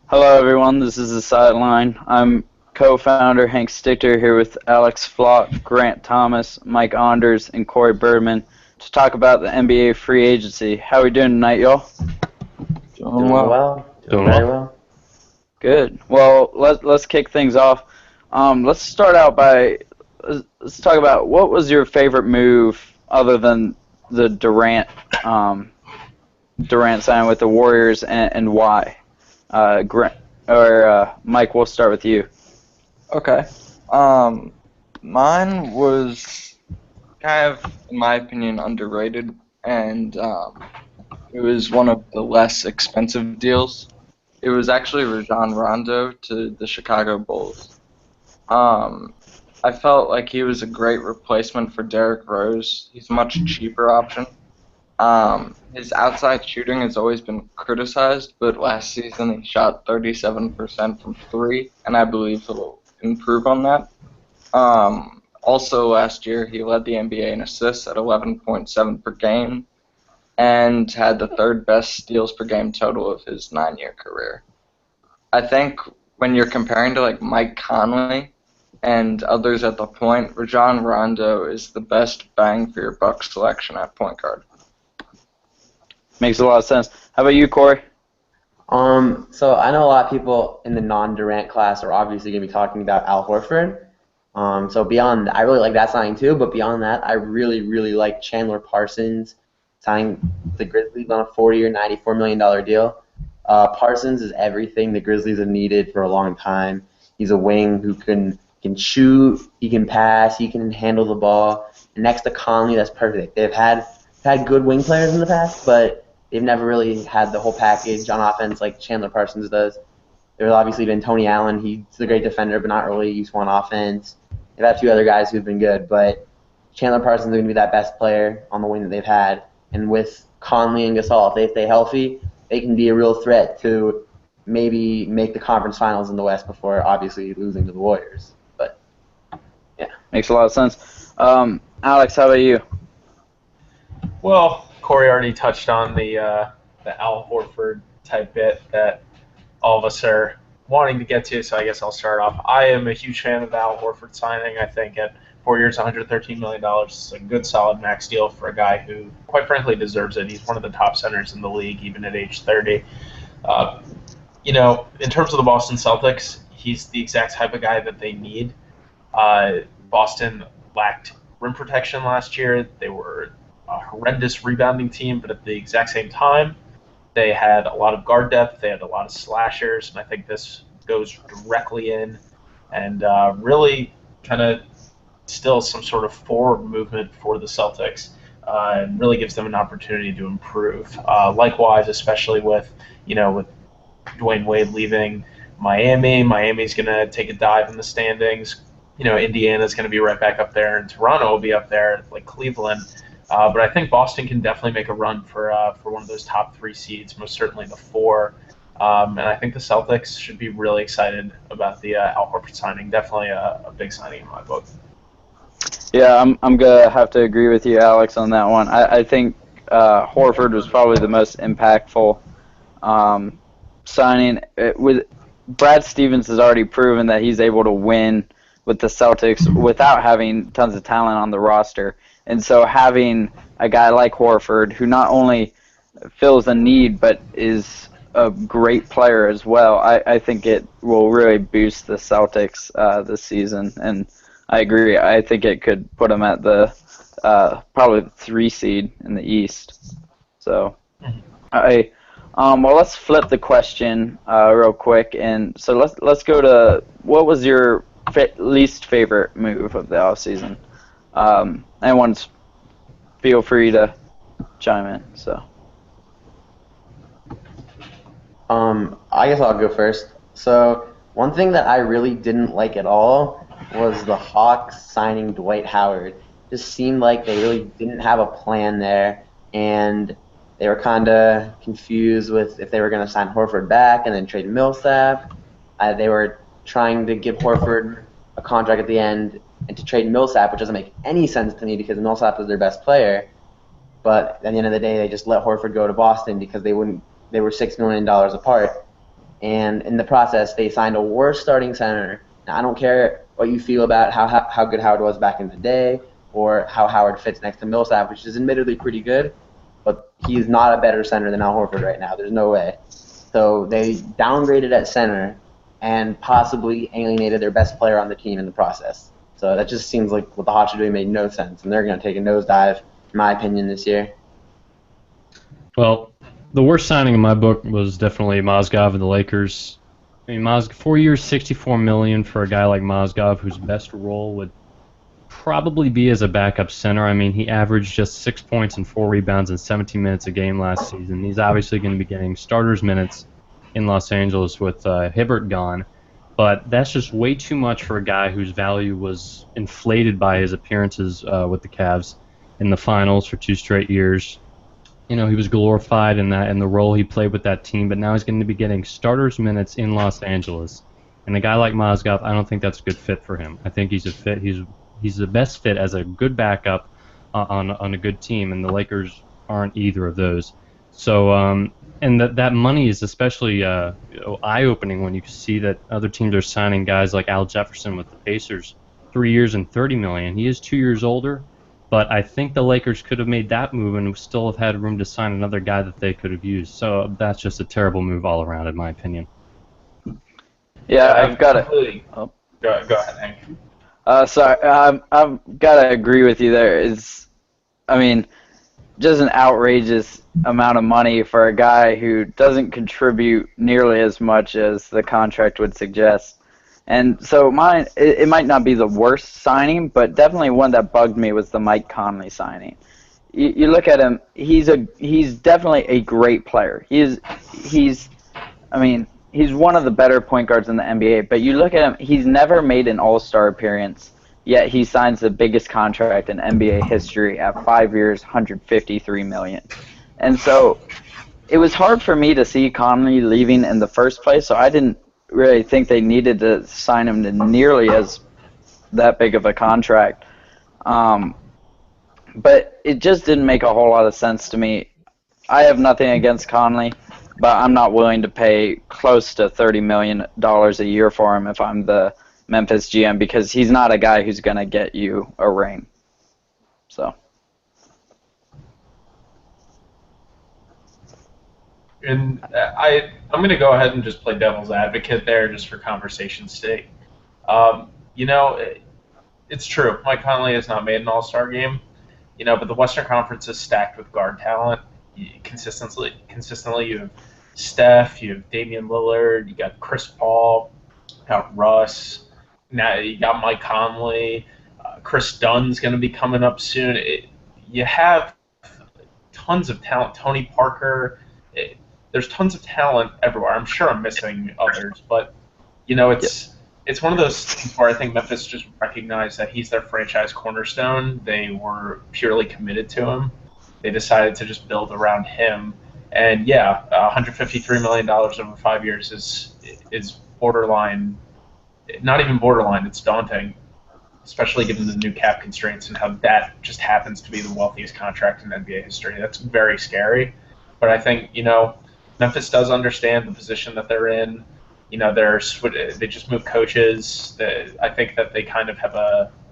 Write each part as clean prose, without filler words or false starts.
Hello, everyone. This is The Sideline. I'm co-founder Hank Stichter here with Alex Flock, Grant Thomas, Mike Onders, and Corey Birdman to talk about the NBA free agency. How are we doing tonight, y'all? Doing well. Doing Very well. well. Good. Well, let's kick things off. Let's start out by let's talk about what was your favorite move other than the Durant signing with the Warriors and why? Grant or Mike, we'll start with you. Okay. Mine was kind of, in my opinion, underrated, and it was one of the less expensive deals. It was actually Rajon Rondo to the Chicago Bulls. I felt like he was a great replacement for Derrick Rose. He's a much cheaper option. His outside shooting has always been criticized, but last season he shot 37% from three, and I believe he'll improve on that. Also last year he led the NBA in assists at 11.7 per game, and had the third best steals per game total of his 9-year career. I think when you're comparing to like Mike Conley and others at the point, Rajon Rondo is the best bang for your buck selection at point guard. Makes a lot of sense. How about you, Corey? So I know a lot of people in the non-Durant class are obviously going to be talking about Al Horford. So beyond, I really like that signing too, but beyond that, I really, really like Chandler Parsons signing the Grizzlies on a 40 or $94 million deal. Parsons is everything the Grizzlies have needed for a long time. He's a wing who can shoot, he can pass, he can handle the ball. And next to Conley, that's perfect. They've had good wing players in the past, but they've never really had the whole package on offense like Chandler Parsons does. There's obviously been Tony Allen. He's a great defender, but not really useful on offense. They've had a few other guys who've been good, but Chandler Parsons is going to be that best player on the wing that they've had. And with Conley and Gasol, if they stay healthy, they can be a real threat to maybe make the conference finals in the West before obviously losing to the Warriors. But, yeah. Makes a lot of sense. Alex, how about you? Well, Corey already touched on the Al Horford type bit that all of us are wanting to get to, so I guess I'll start off. I am a huge fan of the Al Horford signing. I think at 4 years, $113 million is a good, solid max deal for a guy who, quite frankly, deserves it. He's one of the top centers in the league, even at age 30. In terms of the Boston Celtics, he's the exact type of guy that they need. Boston lacked rim protection last year. They were a horrendous rebounding team, but at the exact same time, they had a lot of guard depth. They had a lot of slashers, and I think this goes directly in and really kind of instills some sort of forward movement for the Celtics and really gives them an opportunity to improve. Likewise, especially with Dwayne Wade leaving Miami. Miami's going to take a dive in the standings. Indiana's going to be right back up there, and Toronto will be up there like Cleveland. But I think Boston can definitely make a run for one of those top 3 seeds, most certainly the 4. And I think the Celtics should be really excited about the Al Horford signing. Definitely a big signing in my book. Yeah, I'm gonna have to agree with you, Alex, on that one. I think Horford was probably the most impactful signing. With Brad Stevens has already proven that he's able to win with the Celtics without having tons of talent on the roster. And so having a guy like Horford, who not only fills a need but is a great player as well, I think it will really boost the Celtics this season. And I agree. I think it could put them at the probably the 3 seed in the East. So, well, let's flip the question real quick, and so let's go to what was your least favorite move of the offseason? Anyone's feel free to chime in. So, I guess I'll go first. So one thing that I really didn't like at all was the Hawks signing Dwight Howard. Just seemed like they really didn't have a plan there, and they were kind of confused with if they were going to sign Horford back and then trade Millsap. They were trying to give Horford a contract at the end and to trade Millsap, which doesn't make any sense to me because Millsap is their best player. But at the end of the day, they just let Horford go to Boston because they were $6 million apart. and in the process, they signed a worse starting center. Now, I don't care what you feel about how good Howard was back in the day, or how Howard fits next to Millsap, which is admittedly pretty good, but he's not a better center than Al Horford right now. There's no way. So they downgraded at center and possibly alienated their best player on the team in the process. So that just seems like what the Hawks are doing made no sense, and they're going to take a nosedive, in my opinion, this year. Well, the worst signing in my book was definitely Mozgov and the Lakers. I mean, 4 years, $64 million for a guy like Mozgov, whose best role would probably be as a backup center. I mean, he averaged just 6 points and 4 rebounds in 17 minutes a game last season. He's obviously going to be getting starters minutes in Los Angeles with Hibbert gone, but that's just way too much for a guy whose value was inflated by his appearances with the Cavs in the finals for 2 straight years. You know, he was glorified in the role he played with that team, but now he's going to be getting starters minutes in Los Angeles. And a guy like Mozgov, I don't think that's a good fit for him. I think he's a fit. He's the best fit as a good backup on a good team, and the Lakers aren't either of those. So, and that money is especially eye-opening when you see that other teams are signing guys like Al Jefferson with the Pacers, 3 years and $30 million. He is 2 years older. But I think the Lakers could have made that move and still have had room to sign another guy that they could have used. So that's just a terrible move all around, in my opinion. Yeah, I've got it. Oh. Go ahead, Hank. I've got to agree with you there. Just an outrageous amount of money for a guy who doesn't contribute nearly as much as the contract would suggest. And so it might not be the worst signing, but definitely one that bugged me was the Mike Conley signing. You look at him; he's definitely a great player. He's one of the better point guards in the NBA. But you look at him; he's never made an All-Star appearance. Yet he signs the biggest contract in NBA history at 5 years, $153 million. And so it was hard for me to see Conley leaving in the first place. So I didn't really think they needed to sign him to nearly as that big of a contract. But it just didn't make a whole lot of sense to me. I have nothing against Conley, but I'm not willing to pay close to $30 million a year for him if I'm the Memphis GM, because he's not a guy who's going to get you a ring. So. And I'm going to go ahead and just play devil's advocate there just for conversation's sake. It's true. Mike Conley has not made an all-star game, but the Western Conference is stacked with guard talent. Consistently, you have Steph, you have Damian Lillard, you got Chris Paul, you got Russ, now you got Mike Conley, Chris Dunn's going to be coming up soon. You have tons of talent. Tony Parker. There's tons of talent everywhere. I'm sure I'm missing others, but it's one of those things where I think Memphis just recognized that he's their franchise cornerstone. They were purely committed to him. They decided to just build around him, and $153 million over 5 years is borderline. Not even borderline. It's daunting, especially given the new cap constraints and how that just happens to be the wealthiest contract in NBA history. That's very scary, but I think Memphis does understand the position that they're in. They just moved coaches. I think that they kind of have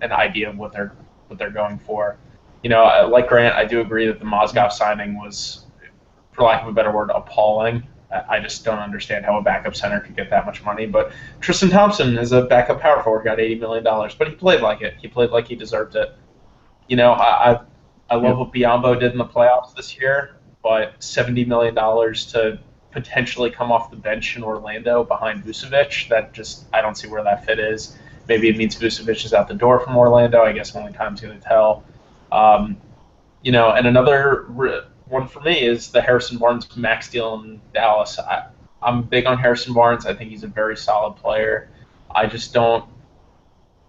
an idea of what they're going for. Like Grant, I do agree that the Mozgov signing was, for lack of a better word, appalling. I just don't understand how a backup center could get that much money. But Tristan Thompson is a backup power forward, got $80 million, but he played like it. He played like he deserved it. I love what Biyombo did in the playoffs this year. But $70 million to potentially come off the bench in Orlando behind Vucevic, I don't see where that fit is. Maybe it means Vucevic is out the door from Orlando. I guess only time's going to tell. And another one for me is the Harrison Barnes max deal in Dallas. I'm big on Harrison Barnes. I think he's a very solid player. I just don't.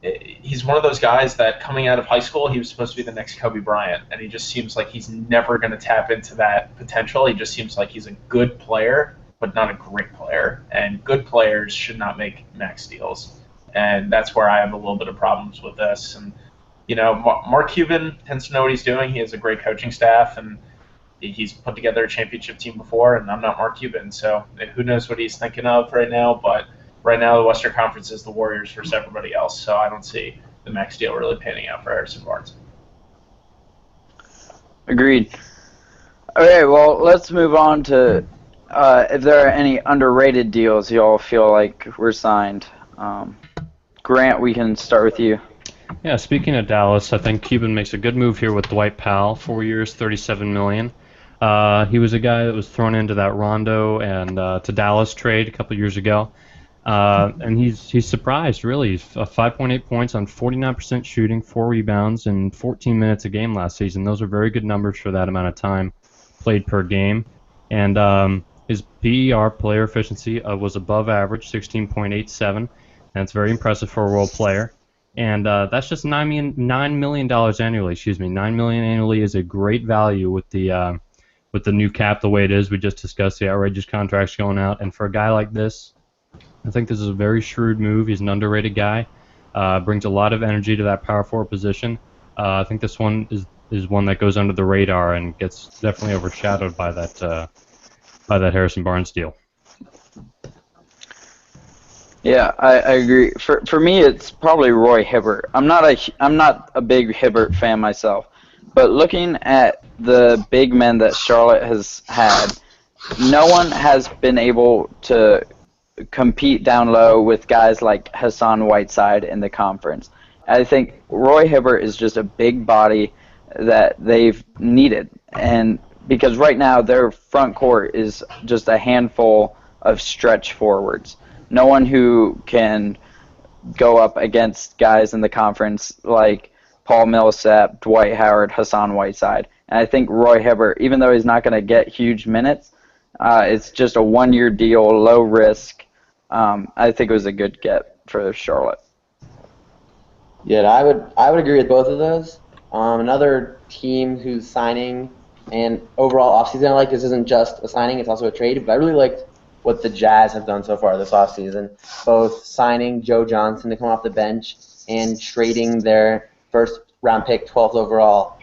He's one of those guys that coming out of high school, he was supposed to be the next Kobe Bryant, and he just seems like he's never going to tap into that potential. He just seems like he's a good player, but not a great player, and good players should not make max deals, and that's where I have a little bit of problems with this. And Mark Cuban tends to know what he's doing. He has a great coaching staff, and He's put together a championship team before, and I'm not Mark Cuban, so who knows what he's thinking of right now. But right now, the Western Conference is the Warriors versus everybody else, so I don't see the max deal really panning out for Harrison Barnes. Agreed. Okay, well, let's move on to if there are any underrated deals y'all feel like were signed. Grant, we can start with you. Yeah, speaking of Dallas, I think Cuban makes a good move here with Dwight Powell, 4 years, $37 million. He was a guy that was thrown into that Rondo and to Dallas trade a couple years ago. And he's surprised, really. 5.8 points on 49% shooting, 4 rebounds, and 14 minutes a game last season. Those are very good numbers for that amount of time played per game. And his PER, player efficiency, was above average, 16.87, and it's very impressive for a role player. And that's just $9 million annually. $9 million annually is a great value with the new cap the way it is. We just discussed the outrageous contracts going out, and for a guy like this, I think this is a very shrewd move. He's an underrated guy. Brings a lot of energy to that power forward position. I think this one is one that goes under the radar and gets definitely overshadowed by that Harrison Barnes deal. Yeah, I agree. For me, it's probably Roy Hibbert. I'm not a big Hibbert fan myself, but looking at the big men that Charlotte has had, no one has been able to compete down low with guys like Hassan Whiteside in the conference. I think Roy Hibbert is just a big body that they've needed, and because right now their front court is just a handful of stretch forwards. No one who can go up against guys in the conference like Paul Millsap, Dwight Howard, Hassan Whiteside. And I think Roy Hibbert, even though he's not going to get huge minutes, it's just a one-year deal, low risk. I think it was a good get for Charlotte. Yeah, I would agree with both of those. Another team who's signing, and overall offseason, I like this isn't just a signing, it's also a trade, but I really liked what the Jazz have done so far this offseason, both signing Joe Johnson to come off the bench and trading their first-round pick, 12th overall,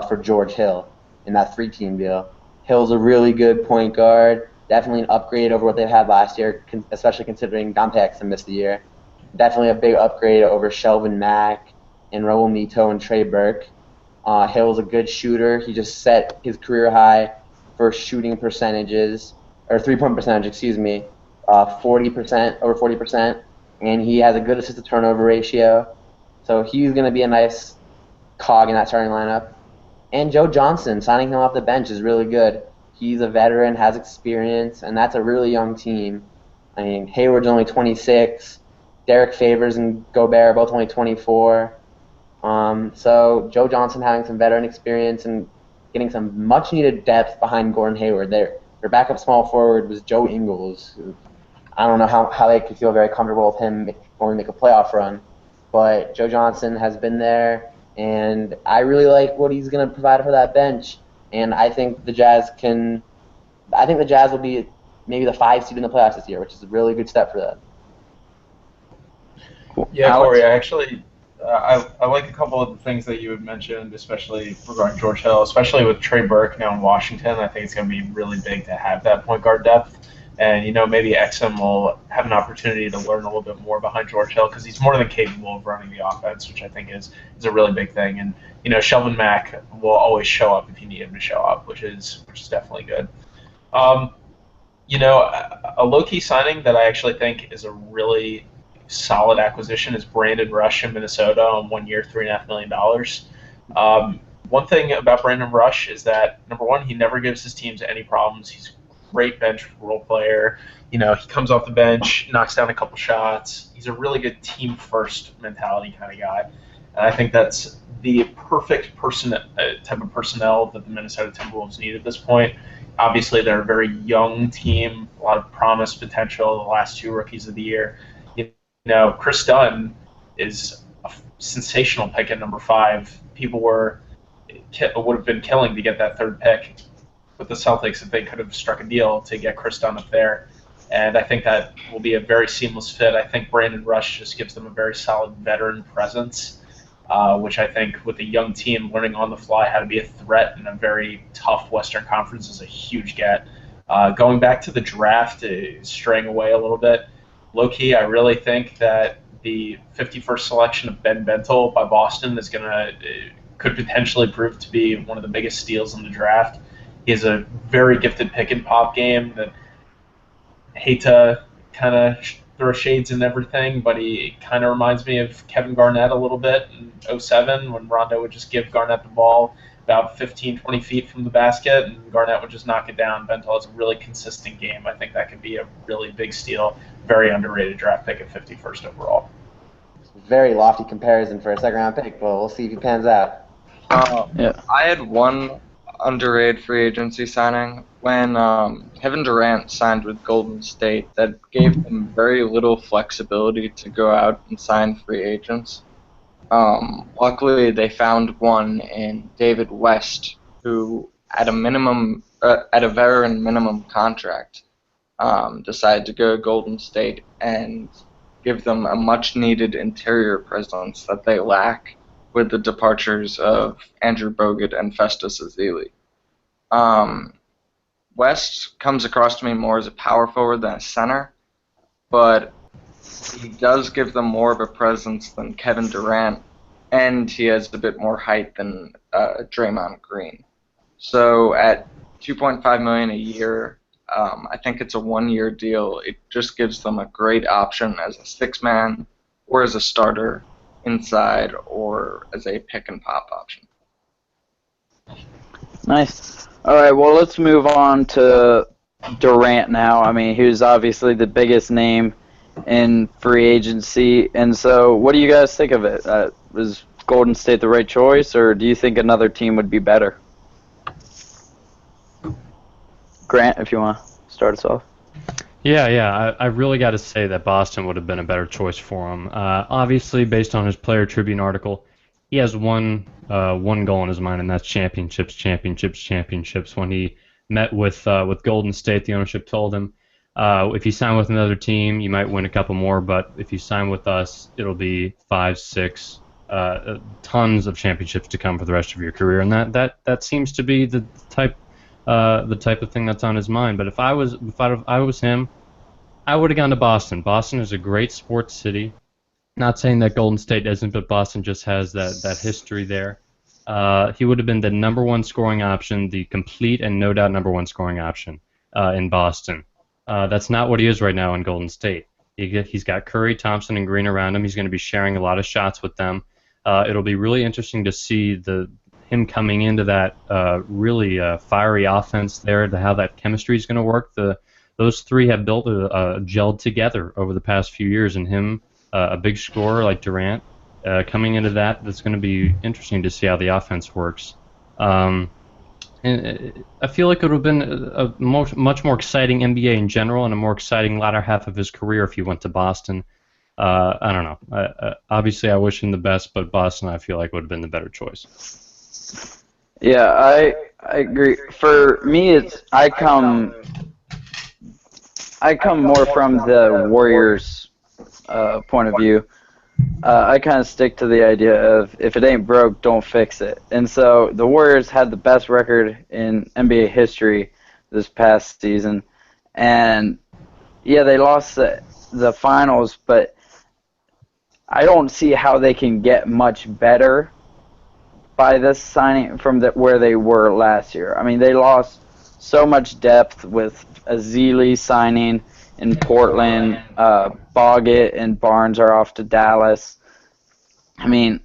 for George Hill in that 3-team deal. Hill's a really good point guard, definitely an upgrade over what they had last year, especially considering Dante Exum missed the year. Definitely a big upgrade over Shelvin Mack and Raul Neto and Trey Burke. Hill's a good shooter. He just set his career high for shooting percentages, or 3-point percentage, 40%, over 40%, and he has a good assist-to-turnover ratio. So he's going to be a nice cog in that starting lineup. And Joe Johnson, signing him off the bench is really good. He's a veteran, has experience, and that's a really young team. I mean, Hayward's only 26. Derek Favors and Gobert are both only 24. So Joe Johnson having some veteran experience and getting some much-needed depth behind Gordon Hayward. Their backup small forward was Joe Ingles, who I don't know how they could feel very comfortable with him when we make a playoff run. But Joe Johnson has been there, and I really like what he's going to provide for that bench. And I think the Jazz will be maybe the 5 seed in the playoffs this year, which is a really good step for them. Cool. Yeah, Alex? Corey, I actually I like a couple of the things that you had mentioned, especially regarding George Hill, especially with Trey Burke now in Washington. I think it's going to be really big to have that point guard depth. And, maybe Exum will have an opportunity to learn a little bit more behind George Hill because he's more than capable of running the offense, which I think is a really big thing. And, Shelvin Mack will always show up if you need him to show up, which is definitely good. A low-key signing that I actually think is a really solid acquisition is Brandon Rush in Minnesota on 1 year, $3.5 million. One thing about Brandon Rush is that, number one, he never gives his teams any problems. He's a great bench role player. He comes off the bench, knocks down a couple shots. He's a really good team-first mentality kind of guy. And I think that's the perfect type of personnel that the Minnesota Timberwolves need at this point. Obviously, they're a very young team, a lot of promise potential, the last 2 rookies of the year. Chris Dunn is a sensational pick at number 5. People would have been killing to get that 3rd pick with the Celtics if they could have struck a deal to get Chris Dunn up there. And I think that will be a very seamless fit. I think Brandon Rush just gives them a very solid veteran presence. which I think with a young team learning on the fly how to be a threat in a very tough Western Conference is a huge get. Going back to the draft, straying away a little bit, low-key, I really think that the 51st selection of Ben Bentel by Boston is could potentially prove to be one of the biggest steals in the draft. He has a very gifted pick and pop game that I hate to kind of throw shades and everything, but he kind of reminds me of Kevin Garnett a little bit in '07 when Rondo would just give Garnett the ball about 15, 20 feet from the basket, and Garnett would just knock it down. Bentel has a really consistent game. I think that could be a really big steal. Very underrated draft pick at 51st overall. Very lofty comparison for a second-round pick, but we'll see if he pans out. I had one underrated free agency signing when Kevin Durant signed with Golden State that gave them very little flexibility to go out and sign free agents. Luckily, they found one in David West, who at a veteran minimum contract, decided to go to Golden State and give them a much-needed interior presence that they lack with the departures of Andrew Bogut and Festus Ezeli. West comes across to me more as a power forward than a center, but he does give them more of a presence than Kevin Durant, and he has a bit more height than Draymond Green. So at $2.5 million a year, I think it's a one-year deal. It just gives them a great option as a six-man or as a starter inside or as a pick-and-pop option. Nice. All right, well, let's move on to Durant now. I mean, he was obviously the biggest name in free agency, and so what do you guys think of it? Was Golden State the right choice, or do you think another team would be better? Grant, if you want to start us off. Yeah, I really got to say that Boston would have been a better choice for him. Obviously, based on his Player Tribune article, he has one goal in his mind, and that's championships. When he met with Golden State, the ownership told him, if you sign with another team, you might win a couple more, but if you sign with us, it'll be 5, 6, tons of championships to come for the rest of your career, and that seems to be the type of thing that's on his mind. But if I was him, I would have gone to Boston. Boston is a great sports city. Not saying that Golden State isn't, but Boston just has that history there. He would have been the number one scoring option, the complete and no doubt number one scoring option in Boston. That's not what he is right now in Golden State. He's got Curry, Thompson, and Green around him. He's going to be sharing a lot of shots with them. It'll be really interesting to see him coming into that really fiery offense there, to how that chemistry is going to work. Those three have built gelled together over the past few years, and him, a big scorer like Durant, coming into that's going to be interesting to see how the offense works. And I feel like it would have been a much more exciting NBA in general and a more exciting latter half of his career if he went to Boston. I don't know. Obviously, I wish him the best, but Boston, I feel like, would have been the better choice. Yeah, I agree. For me, I come more from the Warriors' point of view. I kind of stick to the idea of if it ain't broke, don't fix it. And so the Warriors had the best record in NBA history this past season. And, yeah, they lost the finals, but I don't see how they can get much better by this signing from where they were last year. I mean, they lost so much depth with Ezeli signing in Portland. Bogut and Barnes are off to Dallas. I mean,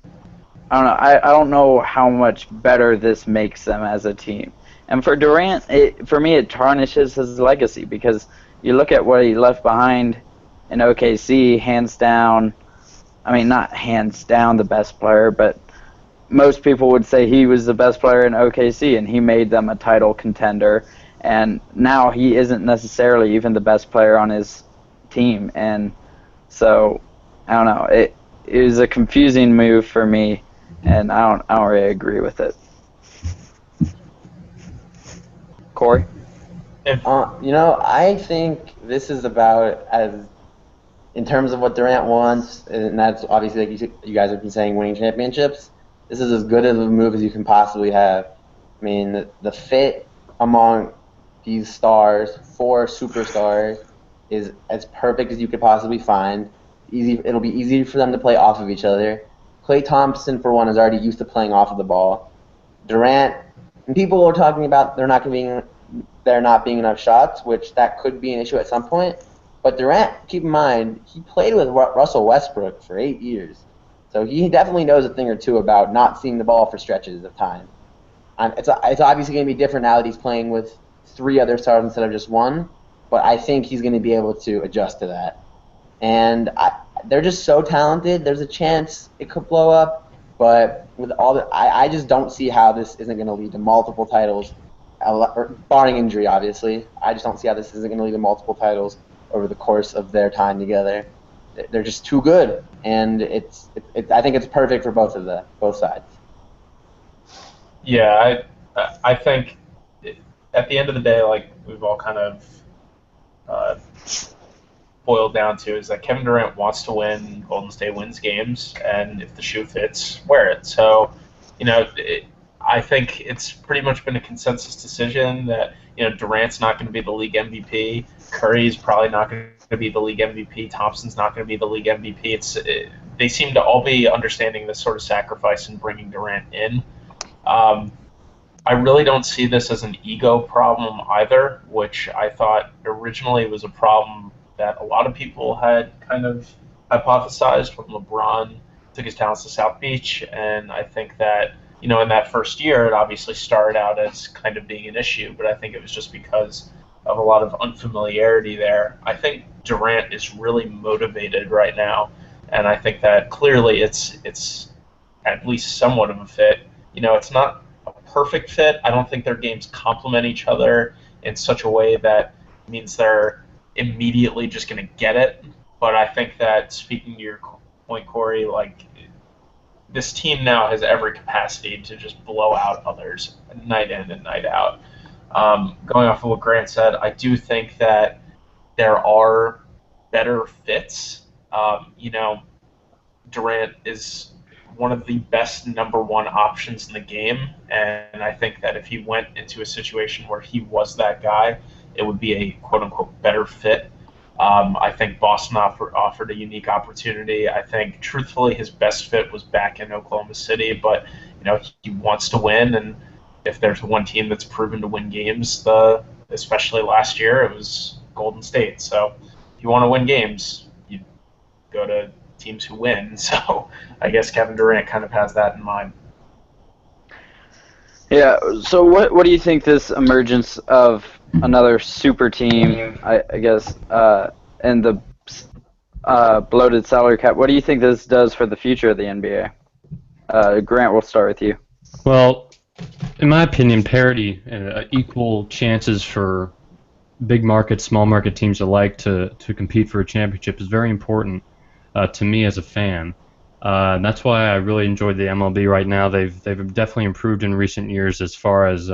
I don't know. I don't know how much better this makes them as a team. And for Durant, for me, it tarnishes his legacy because you look at what he left behind in OKC, hands down. I mean, not hands down the best player, but most people would say he was the best player in OKC, and he made them a title contender. And now he isn't necessarily even the best player on his team. And so, I don't know. It was a confusing move for me, and I don't really agree with it. Corey? I think this is about as in terms of what Durant wants, and that's obviously like you guys have been saying, winning championships. This is as good of a move as you can possibly have. I mean, the fit among these stars, 4 superstars, is as perfect as you could possibly find. It'll be easy for them to play off of each other. Klay Thompson, for one, is already used to playing off of the ball. Durant, and people are talking about there not being enough shots, which that could be an issue at some point. But Durant, keep in mind, he played with Russell Westbrook for 8 years. So he definitely knows a thing or two about not seeing the ball for stretches of time. It's obviously going to be different now that he's playing with 3 other stars instead of just one, but I think he's going to be able to adjust to that. And they're just so talented. There's a chance it could blow up, but with I just don't see how this isn't going to lead to multiple titles, barring injury, obviously. I just don't see how this isn't going to lead to multiple titles over the course of their time together. They're just too good, and I think it's perfect for both sides. Yeah, I think at the end of the day, like we've all kind of boiled down to, is that Kevin Durant wants to win. Golden State wins games, and if the shoe fits, wear it. So, I think it's pretty much been a consensus decision that Durant's not going to be the league MVP. Curry's probably not going to be the league MVP. Thompson's not going to be the league MVP. They seem to all be understanding this sort of sacrifice and bringing Durant in. I really don't see this as an ego problem either, which I thought originally was a problem that a lot of people had kind of hypothesized when LeBron took his talents to South Beach. And I think that, in that first year, it obviously started out as kind of being an issue, but I think it was just because of a lot of unfamiliarity there. I think Durant is really motivated right now, and I think that clearly it's at least somewhat of a fit. It's not a perfect fit. I don't think their games complement each other in such a way that means they're immediately just going to get it. But I think that, speaking to your point, Corey, like, this team now has every capacity to just blow out others night in and night out. Going off of what Grant said, I do think that there are better fits. Durant is one of the best number 1 options in the game, and I think that if he went into a situation where he was that guy, it would be a quote-unquote better fit. I think Boston offered a unique opportunity. I think, truthfully, his best fit was back in Oklahoma City, but he wants to win, and if there's one team that's proven to win games, especially last year, it was Golden State. So if you want to win games, you go to teams who win. So I guess Kevin Durant kind of has that in mind. Yeah, so what do you think this emergence of another super team, I guess, and the bloated salary cap, what do you think this does for the future of the NBA? Grant, we'll start with you. Well, in my opinion, parity and equal chances for big market, small market teams alike to compete for a championship is very important to me as a fan. And that's why I really enjoyed the MLB right now. They've definitely improved in recent years as far as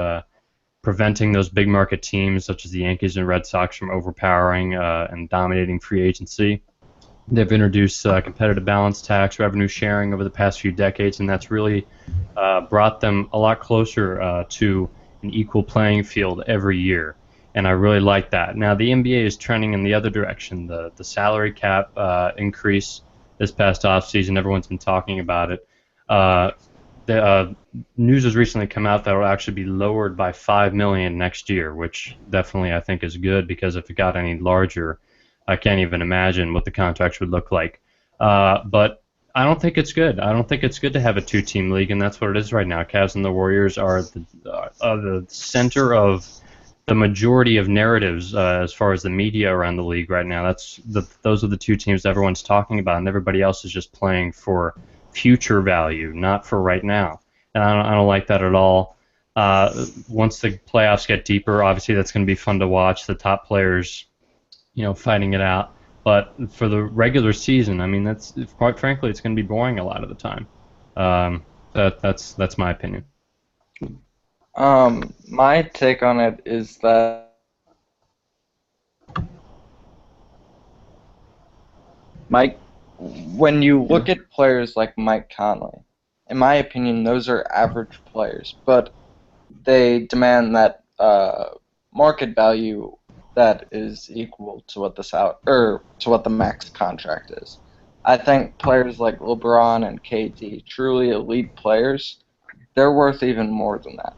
preventing those big market teams such as the Yankees and Red Sox from overpowering and dominating free agency. They've introduced competitive balance tax, revenue sharing over the past few decades, and that's really brought them a lot closer to an equal playing field every year. And I really like that. Now, the NBA is trending in the other direction. The salary cap increase this past offseason, everyone's been talking about it. The news has recently come out that it will actually be lowered by $5 million next year, which definitely I think is good, because if it got any larger, I can't even imagine what the contracts would look like. But I don't think it's good. I don't think it's good to have a 2-team league, and that's what it is right now. Cavs and the Warriors are the center of the majority of narratives as far as the media around the league right now. Those are the 2 teams everyone's talking about, and everybody else is just playing for future value, not for right now. And I don't like that at all. Once the playoffs get deeper, obviously that's going to be fun to watch, the top players, fighting it out. But for the regular season, I mean, that's, quite frankly, it's going to be boring a lot of the time. That's my opinion. My take on it is that Mike? When you look at players like Mike Conley, in my opinion, those are average players, but they demand that market value that is equal to what the max contract is. I think players like LeBron and KD, truly elite players, they're worth even more than that.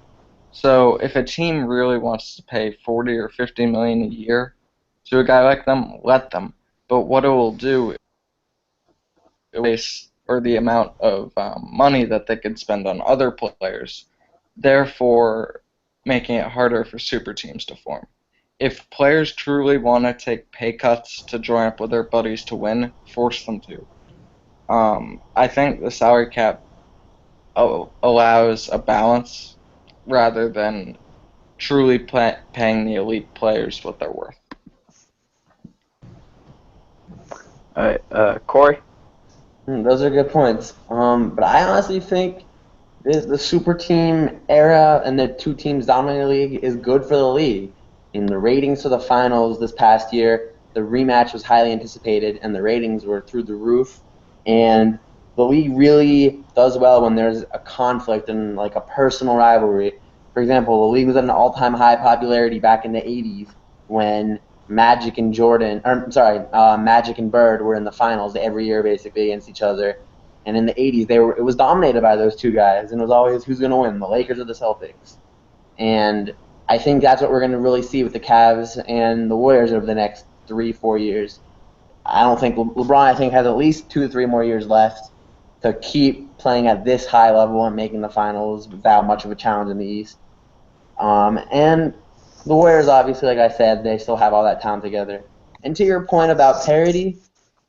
So if a team really wants to pay 40 or 50 million a year to a guy like them, let them. But what it will do is or the amount of money that they could spend on other players, therefore making it harder for super teams to form. If players truly want to take pay cuts to join up with their buddies to win, force them to. I think the salary cap allows a balance rather than truly paying the elite players what they're worth. All right, Corey? Those are good points. But I honestly think the super team era and the two teams dominating the league is good for the league. In the ratings for the finals this past year, the rematch was highly anticipated, and the ratings were through the roof. And the league really does well when there's a conflict and like a personal rivalry. For example, the league was at an all-time high popularity back in the 80s when Magic and Magic and Bird were in the finals every year basically against each other. And in the 80s, it was dominated by those two guys, and it was always who's going to win, the Lakers or the Celtics. And I think that's what we're going to really see with the Cavs and the Warriors over the next 3-4 years. I don't think LeBron, has at least 2 to 3 more years left to keep playing at this high level and making the finals without much of a challenge in the East. And the Warriors, obviously, like I said, they still have all that talent together. And to your point about parity,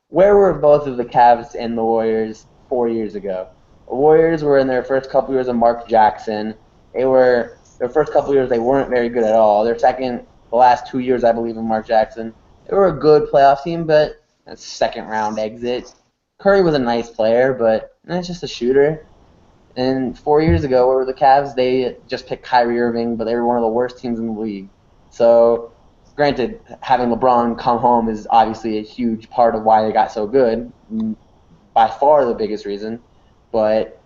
where were both of the Cavs and the Warriors 4 years ago? The Warriors were in their first couple years of Mark Jackson. Their first couple years, they weren't very good at all. The last 2 years, I believe, of Mark Jackson, they were a good playoff team, but a second-round exit. Curry was a nice player, but it's just a shooter. And 4 years ago, where were the Cavs? They just picked Kyrie Irving, but they were one of the worst teams in the league. So, granted, having LeBron come home is obviously a huge part of why they got so good, by far the biggest reason. But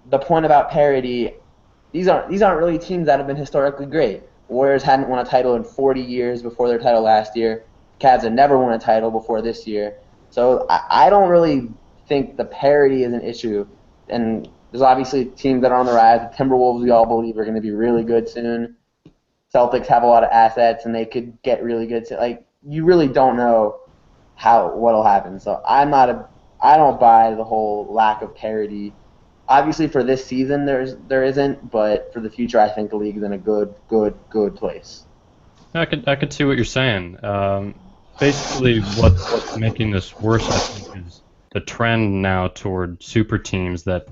the point about parity, these aren't really teams that have been historically great. Warriors hadn't won a title in 40 years before their title last year. Cavs had never won a title before this year. So I don't really think the parity is an issue. And there's obviously teams that are on the rise. The Timberwolves, we all believe, are going to be really good soon. Celtics have a lot of assets, and they could get really good soon. Like, you really don't know what'll happen. So I don't buy the whole lack of parity. Obviously, for this season, there isn't, but for the future, I think the league is in a good place. I could see what you're saying. Basically, what's making this worse, I think, is the trend now toward super teams that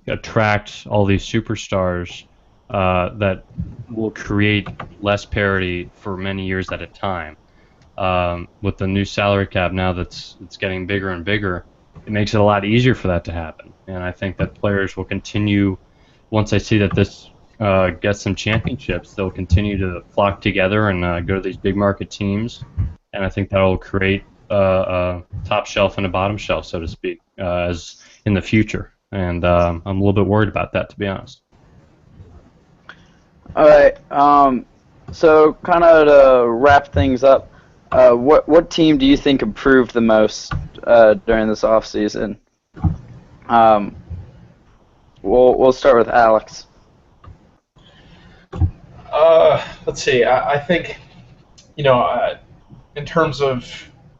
attract all these superstars that will create less parity for many years at a time. With the new salary cap now it's getting bigger and bigger, it makes it a lot easier for that to happen. And I think that players will continue, once they see that this gets some championships, they'll continue to flock together and go to these big market teams. And I think that will create a top shelf and a bottom shelf, so to speak, as in the future. And I'm a little bit worried about that, to be honest. All right. So kind of to wrap things up, what team do you think improved the most during this offseason? We'll start with Alex. Let's see. I think, in terms of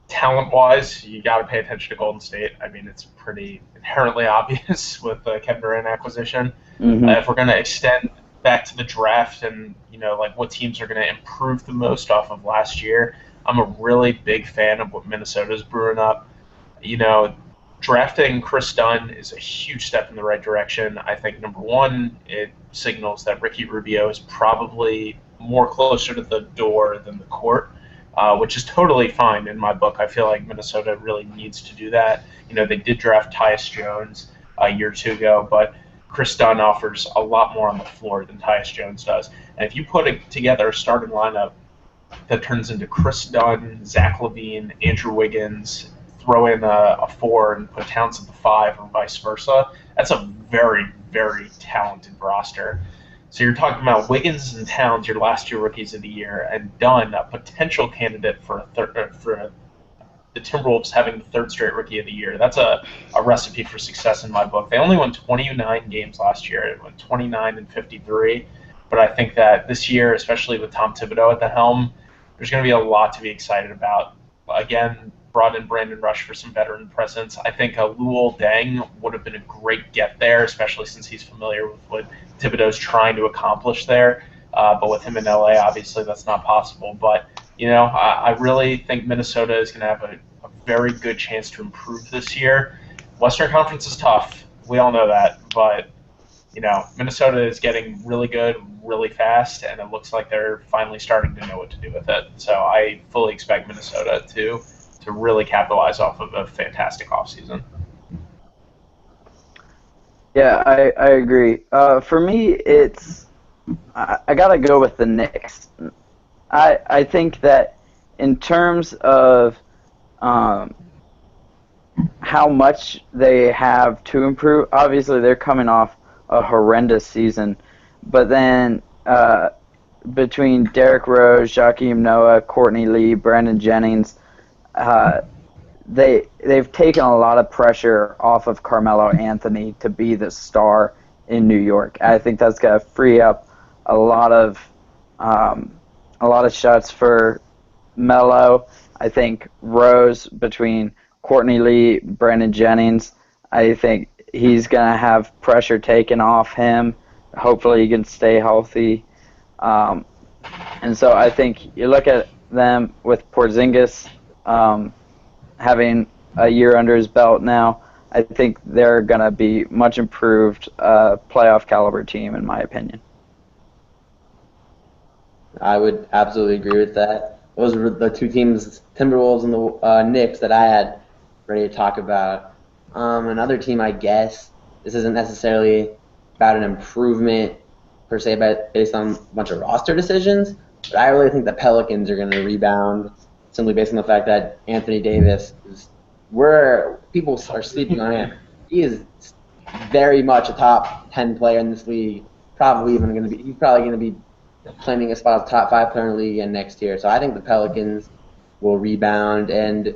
talent-wise, you got to pay attention to Golden State. I mean, it's pretty inherently obvious with the Kevin Durant acquisition. Mm-hmm. If we're going to extend back to the draft and, what teams are going to improve the most off of last year, I'm a really big fan of what Minnesota's brewing up. Drafting Chris Dunn is a huge step in the right direction. I think, number one, it signals that Ricky Rubio is probably more closer to the door than the court, which is totally fine in my book. I feel like Minnesota really needs to do that. They did draft Tyus Jones a year or two ago, but Chris Dunn offers a lot more on the floor than Tyus Jones does. And if you put together a starting lineup that turns into Chris Dunn, Zach LaVine, Andrew Wiggins, throw in a 4 and put Towns at the 5 or vice versa, that's a very, very talented roster. So you're talking about Wiggins and Towns, your last 2 rookies of the year, and Dunn, a potential candidate for the Timberwolves having the 3rd straight rookie of the year. That's a recipe for success in my book. They only won 29 games last year. It went 29 and 53. But I think that this year, especially with Tom Thibodeau at the helm, there's going to be a lot to be excited about. Again, brought in Brandon Rush for some veteran presence. I think Luol Deng would have been a great get there, especially since he's familiar with what Thibodeau's trying to accomplish there. But with him in LA, obviously that's not possible. But, I really think Minnesota is going to have a very good chance to improve this year. Western Conference is tough. We all know that. But, Minnesota is getting really good really fast, and it looks like they're finally starting to know what to do with it. So I fully expect Minnesota to really capitalize off of a fantastic offseason. Yeah, I agree. For me, I got to go with the Knicks. I think that in terms of how much they have to improve, obviously they're coming off a horrendous season, but then between Derrick Rose, Joakim Noah, Courtney Lee, Brandon Jennings, they've taken a lot of pressure off of Carmelo Anthony to be the star in New York. I think that's going to free up a lot of shots for Melo. I think Rose, between Courtney Lee, Brandon Jennings, I think he's going to have pressure taken off him. Hopefully he can stay healthy. And so I think you look at them with Porzingis having a year under his belt now, I think they're going to be much improved playoff caliber team, in my opinion. I would absolutely agree with that. Those were the 2 teams, Timberwolves and the Knicks, that I had ready to talk about. Another team, I guess, this isn't necessarily about an improvement per se based on a bunch of roster decisions, but I really think the Pelicans are going to rebound simply based on the fact that Anthony Davis people are sleeping on him. He is very much a top 10 player in this league. He's probably going to be claiming a spot as a top 5 player in the league again next year. So I think the Pelicans will rebound, and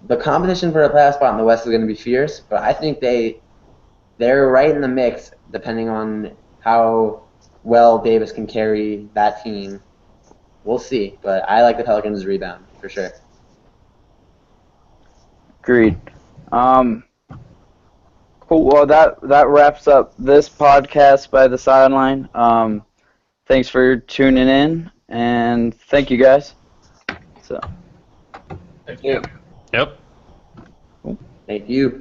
the competition for a playoff spot in the West is going to be fierce, but I think they're right in the mix depending on how well Davis can carry that team. We'll see, but I like the Pelicans' rebound for sure. Agreed. Cool. Well, that wraps up this podcast by The Sideline. Thanks for tuning in, and thank you guys. So. Thank you. Yep. Thank you.